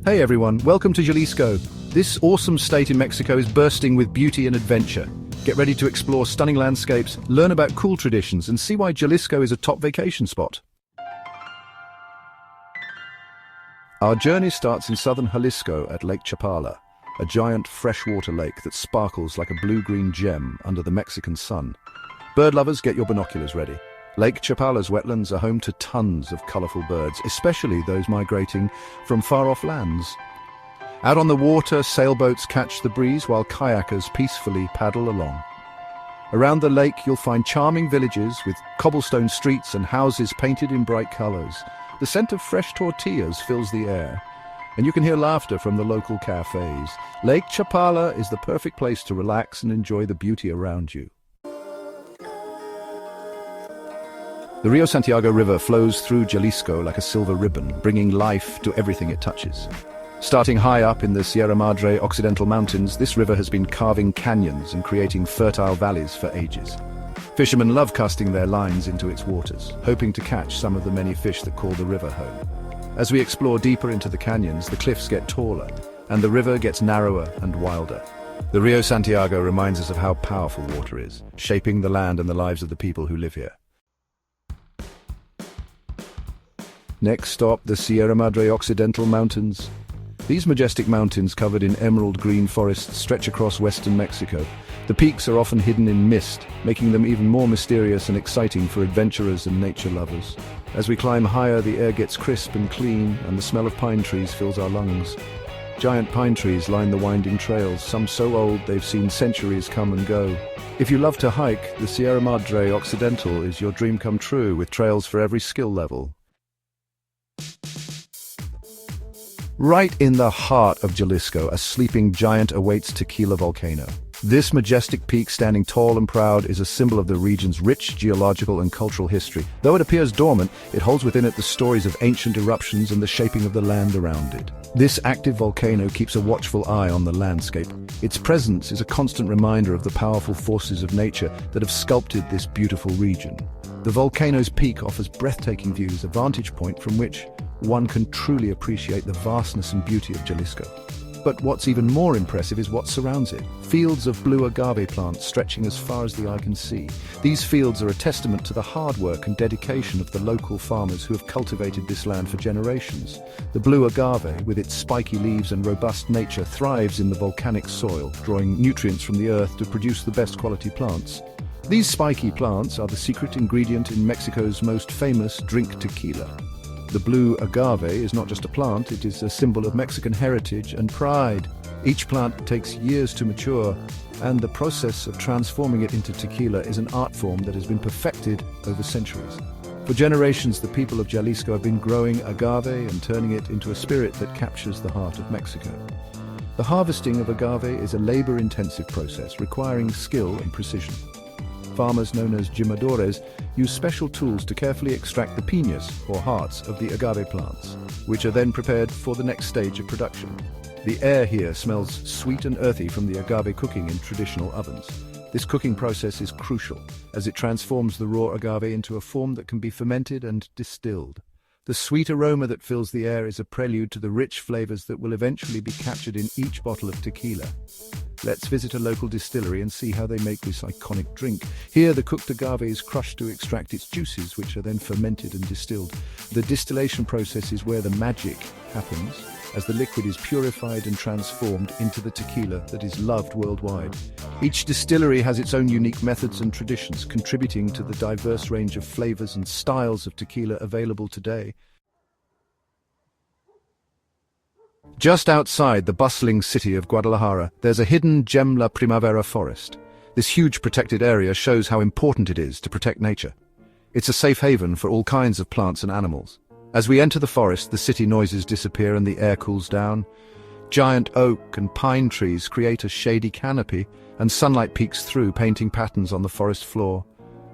Hey everyone, welcome to Jalisco. This awesome state in Mexico is bursting with beauty and adventure. Get ready to explore stunning landscapes, learn about cool traditions, and see why Jalisco is a top vacation spot. Our journey starts in southern Jalisco at Lake Chapala, a giant freshwater lake that sparkles like a blue-green gem under the Mexican sun. Bird lovers, get your binoculars ready. Lake Chapala's wetlands are home to tons of colorful birds, especially those migrating from far-off lands. Out on the water, sailboats catch the breeze while kayakers peacefully paddle along. Around the lake, you'll find charming villages with cobblestone streets and houses painted in bright colors. The scent of fresh tortillas fills the air, and you can hear laughter from the local cafes. Lake Chapala is the perfect place to relax and enjoy the beauty around you. The Rio Santiago River flows through Jalisco like a silver ribbon, bringing life to everything it touches. Starting high up in the Sierra Madre Occidental Mountains, this river has been carving canyons and creating fertile valleys for ages. Fishermen love casting their lines into its waters, hoping to catch some of the many fish that call the river home. As we explore deeper into the canyons, the cliffs get taller, and the river gets narrower and wilder. The Rio Santiago reminds us of how powerful water is, shaping the land and the lives of the people who live here. Next stop, the Sierra Madre Occidental Mountains. These majestic mountains covered in emerald green forests stretch across western Mexico. The peaks are often hidden in mist, making them even more mysterious and exciting for adventurers and nature lovers. As we climb higher, the air gets crisp and clean, and the smell of pine trees fills our lungs. Giant pine trees line the winding trails, some so old they've seen centuries come and go. If you love to hike, the Sierra Madre Occidental is your dream come true, with trails for every skill level. Right in the heart of Jalisco, a sleeping giant awaits Tequila volcano. This majestic peak, standing tall and proud, is a symbol of the region's rich geological and cultural history. Though it appears dormant, it holds within it the stories of ancient eruptions and the shaping of the land around it. This active volcano keeps a watchful eye on the landscape. Its presence is a constant reminder of the powerful forces of nature that have sculpted this beautiful region. The volcano's peak offers breathtaking views, a vantage point from which one can truly appreciate the vastness and beauty of Jalisco. But what's even more impressive is what surrounds it. Fields of blue agave plants stretching as far as the eye can see. These fields are a testament to the hard work and dedication of the local farmers who have cultivated this land for generations. The blue agave, with its spiky leaves and robust nature, thrives in the volcanic soil, drawing nutrients from the earth to produce the best quality plants. These spiky plants are the secret ingredient in Mexico's most famous drink, tequila. The blue agave is not just a plant, it is a symbol of Mexican heritage and pride. Each plant takes years to mature, and the process of transforming it into tequila is an art form that has been perfected over centuries. For generations, the people of Jalisco have been growing agave and turning it into a spirit that captures the heart of Mexico. The harvesting of agave is a labor-intensive process requiring skill and precision. Farmers known as jimadores use special tools to carefully extract the piñas, or hearts, of the agave plants, which are then prepared for the next stage of production. The air here smells sweet and earthy from the agave cooking in traditional ovens. This cooking process is crucial, as it transforms the raw agave into a form that can be fermented and distilled. The sweet aroma that fills the air is a prelude to the rich flavors that will eventually be captured in each bottle of tequila. Let's visit a local distillery and see how they make this iconic drink. Here, the cooked agave is crushed to extract its juices, which are then fermented and distilled. The distillation process is where the magic happens, as the liquid is purified and transformed into the tequila that is loved worldwide. Each distillery has its own unique methods and traditions, contributing to the diverse range of flavors and styles of tequila available today. Just outside the bustling city of Guadalajara, there's a hidden gem La Primavera forest. This huge protected area shows how important it is to protect nature. It's a safe haven for all kinds of plants and animals. As we enter the forest, the city noises disappear and the air cools down. Giant oak and pine trees create a shady canopy, and sunlight peeks through, painting patterns on the forest floor.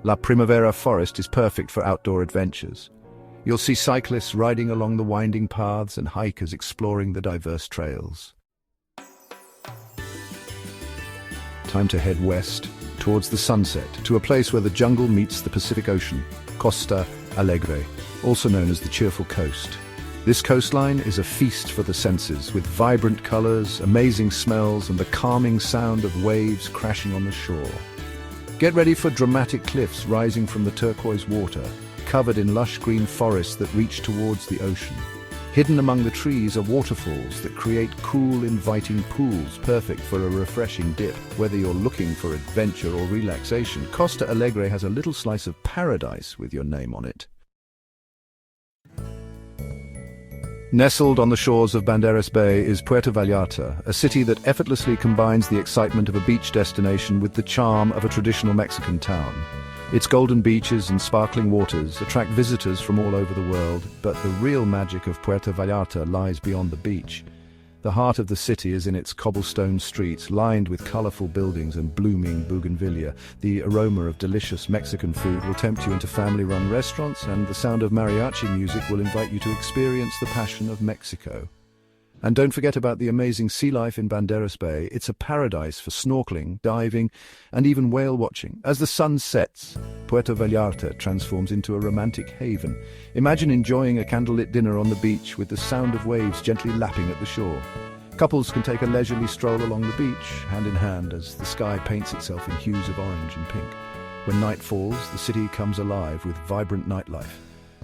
La Primavera forest is perfect for outdoor adventures. You'll see cyclists riding along the winding paths and hikers exploring the diverse trails. Time to head west, towards the sunset, to a place where the jungle meets the Pacific Ocean, Costa Alegre, also known as the Cheerful Coast. This coastline is a feast for the senses, with vibrant colors, amazing smells, and the calming sound of waves crashing on the shore. Get ready for dramatic cliffs rising from the turquoise water, covered in lush green forests that reach towards the ocean. Hidden among the trees are waterfalls that create cool, inviting pools, perfect for a refreshing dip. Whether you're looking for adventure or relaxation, Costa Alegre has a little slice of paradise with your name on it. Nestled on the shores of Banderas Bay is Puerto Vallarta, a city that effortlessly combines the excitement of a beach destination with the charm of a traditional Mexican town. Its golden beaches and sparkling waters attract visitors from all over the world, but the real magic of Puerto Vallarta lies beyond the beach. The heart of the city is in its cobblestone streets, lined with colorful buildings and blooming bougainvillea. The aroma of delicious Mexican food will tempt you into family-run restaurants, and the sound of mariachi music will invite you to experience the passion of Mexico. And don't forget about the amazing sea life in Banderas Bay. It's a paradise for snorkeling, diving, and even whale watching. As the sun sets, Puerto Vallarta transforms into a romantic haven. Imagine enjoying a candlelit dinner on the beach with the sound of waves gently lapping at the shore. Couples can take a leisurely stroll along the beach, hand in hand, as the sky paints itself in hues of orange and pink. When night falls, the city comes alive with vibrant nightlife.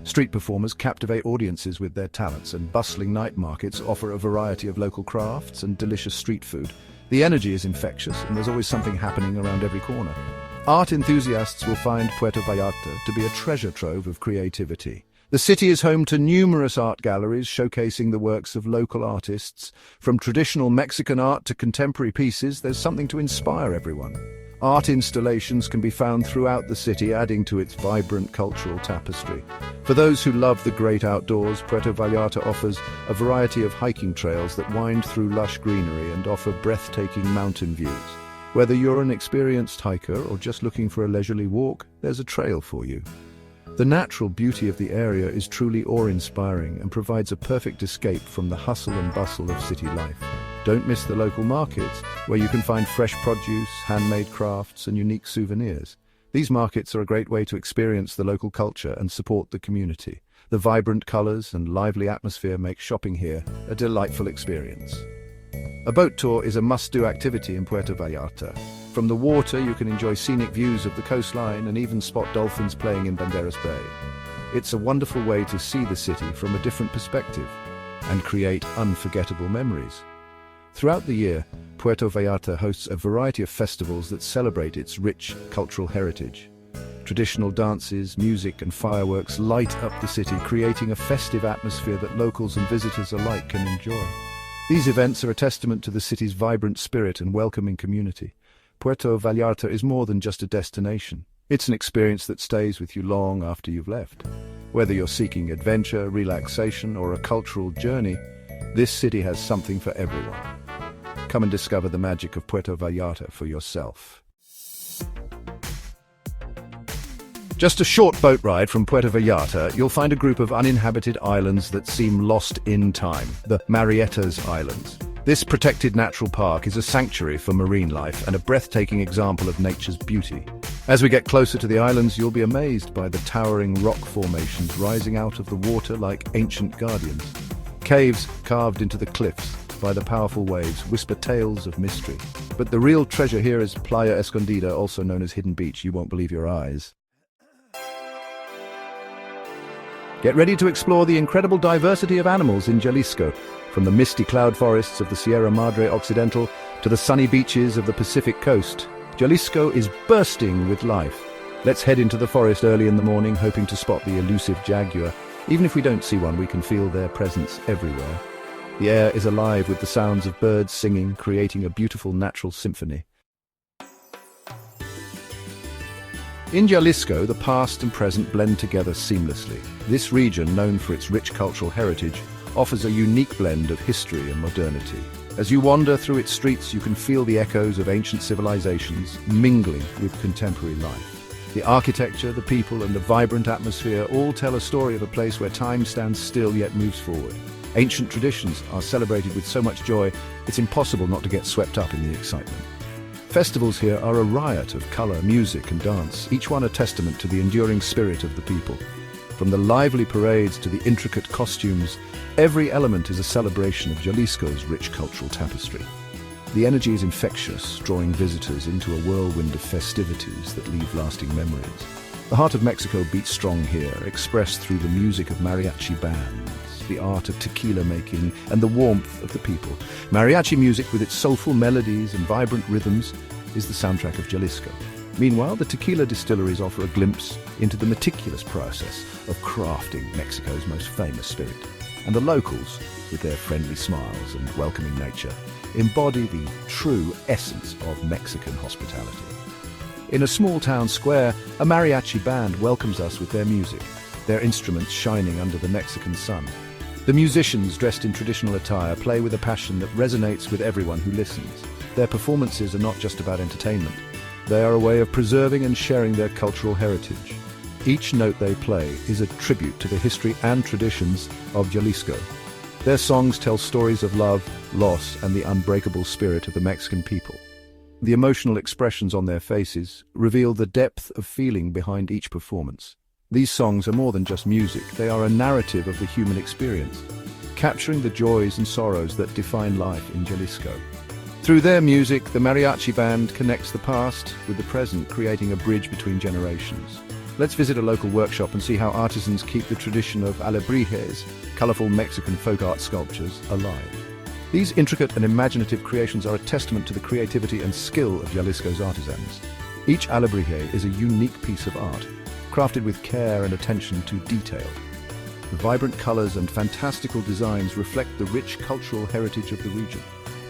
Street performers captivate audiences with their talents, and bustling night markets offer a variety of local crafts and delicious street food. The energy is infectious, and there's always something happening around every corner. Art enthusiasts will find Puerto Vallarta to be a treasure trove of creativity. The city is home to numerous art galleries showcasing the works of local artists. From traditional Mexican art to contemporary pieces, there's something to inspire everyone. Art installations can be found throughout the city, adding to its vibrant cultural tapestry. For those who love the great outdoors, Puerto Vallarta offers a variety of hiking trails that wind through lush greenery and offer breathtaking mountain views. Whether you're an experienced hiker or just looking for a leisurely walk, there's a trail for you. The natural beauty of the area is truly awe-inspiring and provides a perfect escape from the hustle and bustle of city life. Don't miss the local markets, where you can find fresh produce, handmade crafts, and unique souvenirs. These markets are a great way to experience the local culture and support the community. The vibrant colors and lively atmosphere make shopping here a delightful experience. A boat tour is a must-do activity in Puerto Vallarta. From the water, you can enjoy scenic views of the coastline and even spot dolphins playing in Banderas Bay. It's a wonderful way to see the city from a different perspective and create unforgettable memories. Throughout the year, Puerto Vallarta hosts a variety of festivals that celebrate its rich cultural heritage. Traditional dances, music, and fireworks light up the city, creating a festive atmosphere that locals and visitors alike can enjoy. These events are a testament to the city's vibrant spirit and welcoming community. Puerto Vallarta is more than just a destination. It's an experience that stays with you long after you've left. Whether you're seeking adventure, relaxation, or a cultural journey, this city has something for everyone. Come and discover the magic of Puerto Vallarta for yourself. Just a short boat ride from Puerto Vallarta, you'll find a group of uninhabited islands that seem lost in time, the Mariachi's Islands. This protected natural park is a sanctuary for marine life and a breathtaking example of nature's beauty. As we get closer to the islands, you'll be amazed by the towering rock formations rising out of the water like ancient guardians. Caves carved into the cliffs by the powerful waves whisper tales of mystery. But the real treasure here is Playa Escondida, also known as Hidden Beach. You won't believe your eyes. Get ready to explore the incredible diversity of animals in Jalisco, from the misty cloud forests of the Sierra Madre Occidental to the sunny beaches of the Pacific coast. Jalisco is bursting with life. Let's head into the forest early in the morning, hoping to spot the elusive jaguar. Even if we don't see one, we can feel their presence everywhere. The air is alive with the sounds of birds singing, creating a beautiful natural symphony. In Jalisco, the past and present blend together seamlessly. This region, known for its rich cultural heritage, offers a unique blend of history and modernity. As you wander through its streets, you can feel the echoes of ancient civilizations mingling with contemporary life. The architecture, the people, and the vibrant atmosphere all tell a story of a place where time stands still yet moves forward. Ancient traditions are celebrated with so much joy, it's impossible not to get swept up in the excitement. Festivals here are a riot of color, music, and dance, each one a testament to the enduring spirit of the people. From the lively parades to the intricate costumes, every element is a celebration of Jalisco's rich cultural tapestry. The energy is infectious, drawing visitors into a whirlwind of festivities that leave lasting memories. The heart of Mexico beats strong here, expressed through the music of mariachi bands, the art of tequila making, and the warmth of the people. Mariachi music, with its soulful melodies and vibrant rhythms, is the soundtrack of Jalisco. Meanwhile, the tequila distilleries offer a glimpse into the meticulous process of crafting Mexico's most famous spirit. And the locals, with their friendly smiles and welcoming nature, embody the true essence of Mexican hospitality. In a small town square, a mariachi band welcomes us with their music, their instruments shining under the Mexican sun. The musicians, dressed in traditional attire, play with a passion that resonates with everyone who listens. Their performances are not just about entertainment. They are a way of preserving and sharing their cultural heritage. Each note they play is a tribute to the history and traditions of Jalisco. Their songs tell stories of love, loss, and the unbreakable spirit of the Mexican people. The emotional expressions on their faces reveal the depth of feeling behind each performance. These songs are more than just music, they are a narrative of the human experience, capturing the joys and sorrows that define life in Jalisco. Through their music, the mariachi band connects the past with the present, creating a bridge between generations. Let's visit a local workshop and see how artisans keep the tradition of alebrijes, colorful Mexican folk art sculptures, alive. These intricate and imaginative creations are a testament to the creativity and skill of Jalisco's artisans. Each alebrije is a unique piece of art, crafted with care and attention to detail. The vibrant colors and fantastical designs reflect the rich cultural heritage of the region.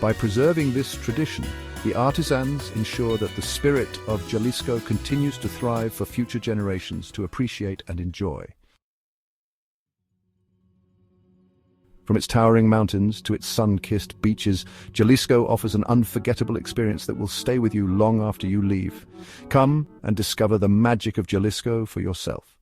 By preserving this tradition, the artisans ensure that the spirit of Jalisco continues to thrive for future generations to appreciate and enjoy. From its towering mountains to its sun-kissed beaches, Jalisco offers an unforgettable experience that will stay with you long after you leave. Come and discover the magic of Jalisco for yourself.